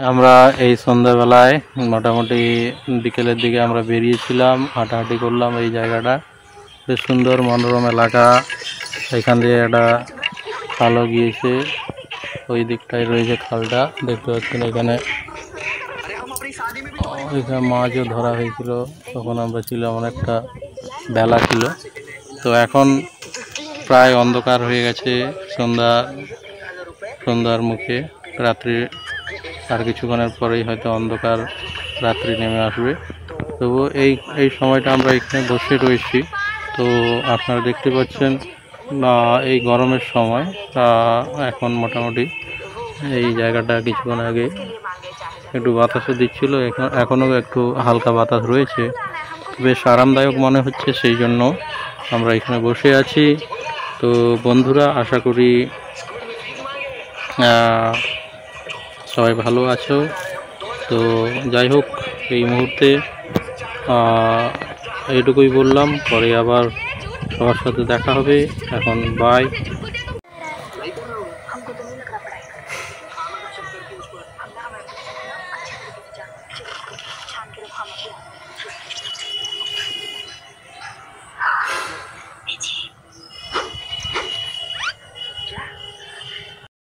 আমরা এই সন্ধ্যাবেলায় মোটামুটি বিকেলের দিকে আমরা বেরিয়েছিলাম, হাঁটাহাঁটি করলাম। এই জায়গাটা বেশ সুন্দর মনোরম এলাকা। এখান দিয়ে একটা খালও গিয়েছে, ওই দিকটায় রয়েছে খালটা দেখতে পাচ্ছেন। এখানে মাছও ধরা হয়েছিল, তখন আমরা ছিলাম, অনেকটা বেলা ছিল। তো এখন প্রায় অন্ধকার হয়ে গেছে, সন্ধ্যার মুখে, রাত্রি আর কিছুক্ষণের পরেই হয়তো অন্ধকার রাত্রি নেমে আসবে। তবু এই সময়টা আমরা এখানে বসে রয়েছি। তো আপনারা দেখতে পাচ্ছেন এই গরমের সময় এখন মোটামুটি এই জায়গাটা কিছুক্ষণ আগে একটু বাতাসও দিচ্ছিল, এখনও একটু হালকা বাতাস রয়েছে, বেশ আরামদায়ক মনে হচ্ছে, সেই জন্য আমরা এখানে বসে আছি। তো বন্ধুরা, আশা করি সবাই ভালো আছো। তো যাই হোক, এই মুহূর্তে এইটুকুই বললাম, পরে আবার সবার সাথে দেখা হবে। এখন বাই।